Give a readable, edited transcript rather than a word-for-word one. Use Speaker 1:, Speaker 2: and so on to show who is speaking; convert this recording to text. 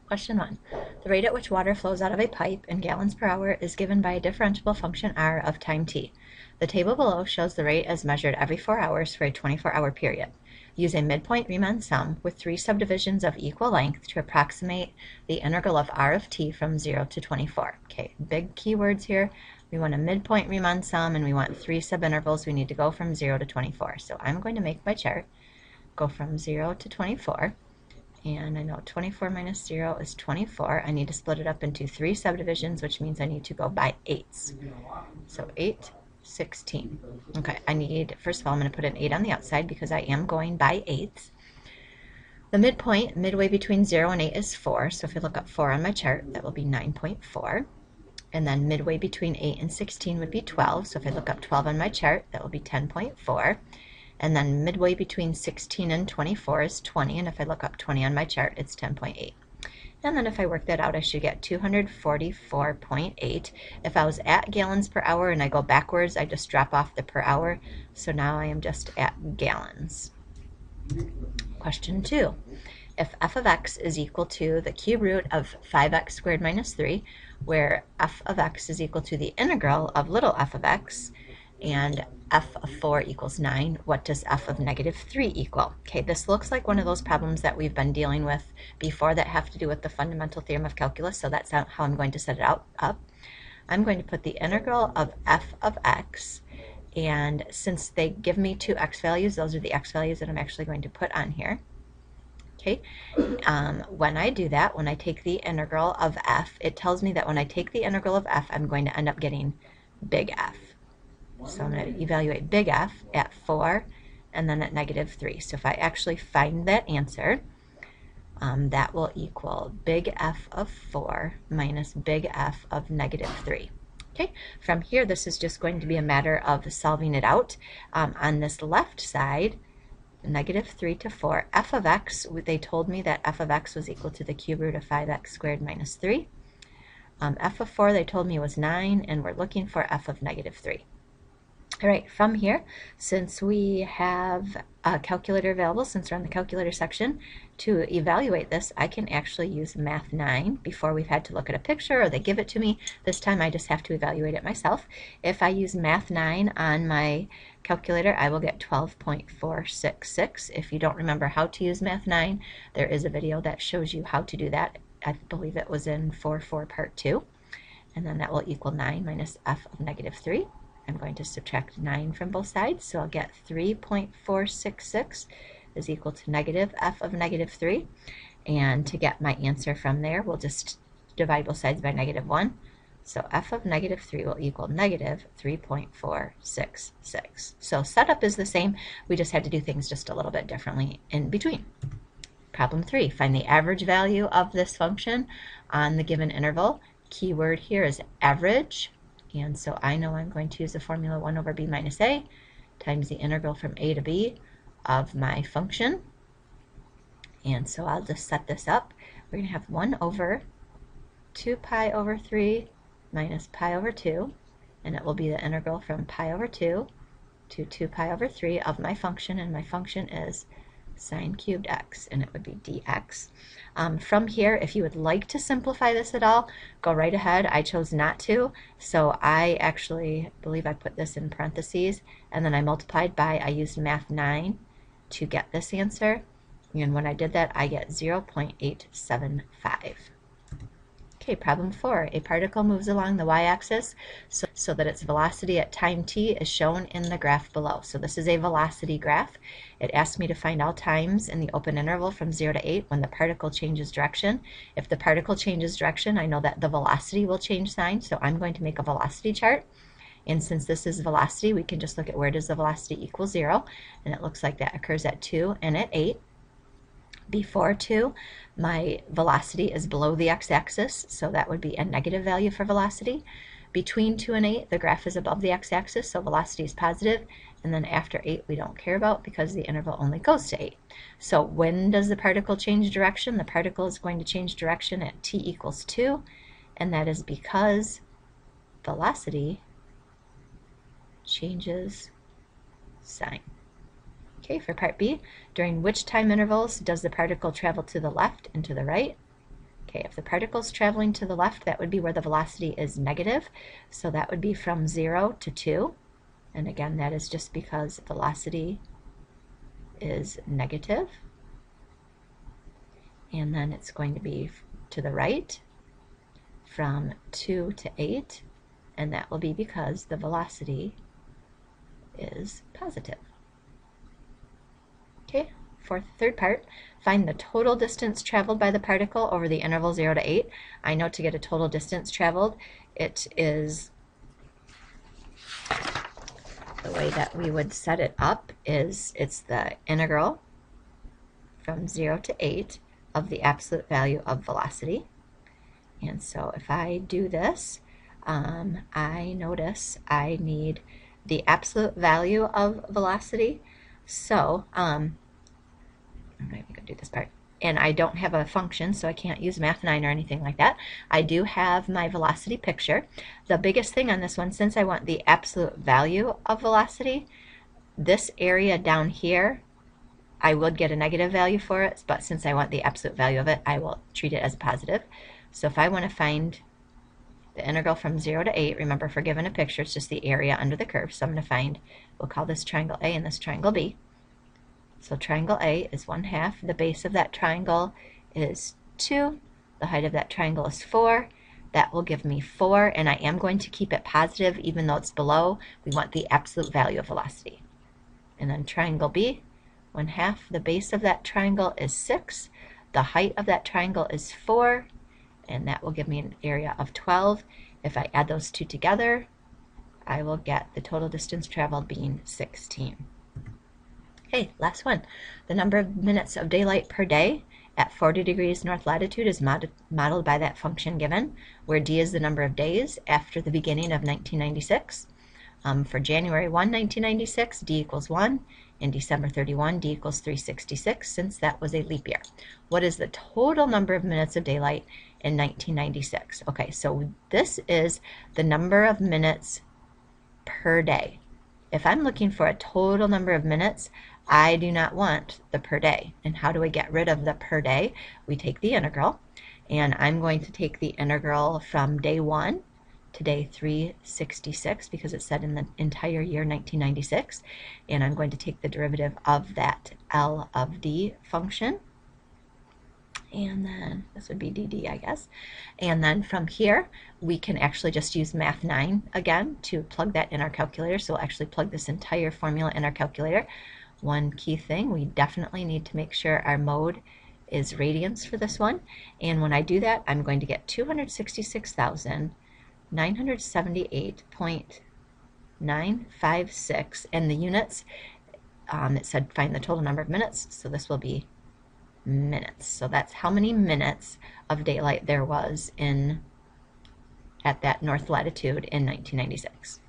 Speaker 1: Question 1. The rate at which water flows out of a pipe in gallons per hour is given by a differentiable function r of time t. The table below shows the rate as measured every 4 hours for a 24-hour period. Use a midpoint Riemann sum with 3 subdivisions of equal length to approximate the integral of r of t from 0 to 24. Okay, big keywords here. We want a midpoint Riemann sum and we want 3 subintervals. We need to go from 0 to 24. So I'm going to make my chart go from 0 to 24. And I know 24 minus 0 is 24. I need to split it up into 3 subdivisions, which means I need to go by 8s. So 8, 16. Okay, first of all, I'm going to put an 8 on the outside because I am going by 8s. The midpoint, midway between 0 and 8 is 4. So if I look up 4 on my chart, that will be 9.4. And then midway between 8 and 16 would be 12. So if I look up 12 on my chart, that will be 10.4. And then midway between 16 and 24 is 20, and if I look up 20 on my chart, it's 10.8. And then if I work that out, I should get 244.8. If I was at gallons per hour and I go backwards, I just drop off the per hour. So now I am just at gallons. Question 2. If f of x is equal to the cube root of 5x squared minus 3, where f of x is equal to the integral of little f of x, and f of 4 equals 9, what does f of negative 3 equal? Okay, this looks like one of those problems that we've been dealing with before that have to do with the fundamental theorem of calculus, so that's how I'm going to set it up. I'm going to put the integral of f of x, and since they give me 2 x values, those are the x values that I'm actually going to put on here. Okay, when I do that, when I take the integral of f, it tells me that when I take the integral of f, I'm going to end up getting big F. So I'm going to evaluate big F at 4 and then at negative 3. So if I actually find that answer, that will equal big F of 4 minus big F of negative 3. Okay, from here this is just going to be a matter of solving it out. On this left side, negative 3 to 4, f of x, they told me that f of x was equal to the cube root of 5x squared minus 3. F of 4 they told me was 9, and we're looking for f of negative 3. All right, from here, since we have a calculator available, since we're on the calculator section, to evaluate this, I can actually use Math 9 before we've had to look at a picture or they give it to me. This time I just have to evaluate it myself. If I use Math 9 on my calculator, I will get 12.466. If you don't remember how to use Math 9, there is a video that shows you how to do that. I believe it was in 4.4 part 2. And then that will equal 9 minus f of negative 3. I'm going to subtract 9 from both sides, so I'll get 3.466 is equal to negative f of negative 3. And to get my answer from there, we'll just divide both sides by negative 1. So f of negative 3 will equal negative 3.466. So setup is the same, we just had to do things just a little bit differently in between. Problem 3, find the average value of this function on the given interval. Keyword here is average. And so I know I'm going to use the formula 1 over b minus a times the integral from a to b of my function. And so I'll just set this up. We're going to have 1 over 2 pi over 3 minus pi over 2. And it will be the integral from pi over 2 to 2 pi over 3 of my function. And my function is sine cubed x, and it would be dx. From here, if you would like to simplify this at all, go right ahead. I chose not to, so I actually believe I put this in parentheses, and then I multiplied by, I used Math 9 to get this answer, and when I did that, I get 0.875. Okay, problem 4. A particle moves along the y-axis so that its velocity at time t is shown in the graph below. So this is a velocity graph. It asks me to find all times in the open interval from 0 to 8 when the particle changes direction. If the particle changes direction, I know that the velocity will change sign, so I'm going to make a velocity chart. And since this is velocity, we can just look at where does the velocity equal 0, and it looks like that occurs at 2 and at 8. Before 2, my velocity is below the x-axis, so that would be a negative value for velocity. Between 2 and 8, the graph is above the x-axis, so velocity is positive. And then after 8, we don't care about because the interval only goes to 8. So when does the particle change direction? The particle is going to change direction at t equals 2, and that is because velocity changes sign. Okay, for part B, during which time intervals does the particle travel to the left and to the right? Okay, if the particle's traveling to the left, that would be where the velocity is negative. So that would be from 0 to 2. And again, that is just because velocity is negative. And then it's going to be to the right from 2 to 8. And that will be because the velocity is positive. Okay, third part, find the total distance traveled by the particle over the interval 0 to 8. I know to get a total distance traveled, it is, the way that we would set it up is it's the integral from 0 to 8 of the absolute value of velocity. And so if I do this, I notice I need the absolute value of velocity. So I'm not even going to do this part. And I don't have a function, so I can't use Math9 or anything like that. I do have my velocity picture. The biggest thing on this one, since I want the absolute value of velocity, this area down here, I would get a negative value for it, but since I want the absolute value of it, I will treat it as positive. So if I want to find the integral from 0 to 8, remember for given a picture, it's just the area under the curve. So I'm going to find, we'll call this triangle A and this triangle B. So triangle A is 1/2. The base of that triangle is 2. The height of that triangle is 4. That will give me 4, and I am going to keep it positive even though it's below. We want the absolute value of velocity. And then triangle B, 1/2. The base of that triangle is 6. The height of that triangle is 4, and that will give me an area of 12. If I add those two together, I will get the total distance traveled being 16. Okay, last one. The number of minutes of daylight per day at 40 degrees north latitude is modeled by that function given, where d is the number of days after the beginning of 1996. For January 1, 1996, d equals 1, and December 31, d equals 366, since that was a leap year. What is the total number of minutes of daylight in 1996? Okay, so this is the number of minutes per day. If I'm looking for a total number of minutes, I do not want the per day. And how do I get rid of the per day? We take the integral, and I'm going to take the integral from day 1 to day 366 because it said in the entire year 1996, and I'm going to take the derivative of that L of d function, and then this would be dd, I guess. And then from here, we can actually just use Math9 again to plug that in our calculator. So we'll actually plug this entire formula in our calculator. One key thing, we definitely need to make sure our mode is radians for this one. And when I do that, I'm going to get 266,978.956. And the units, it said find the total number of minutes, so this will be minutes. So that's how many minutes of daylight there was at that north latitude in 1996.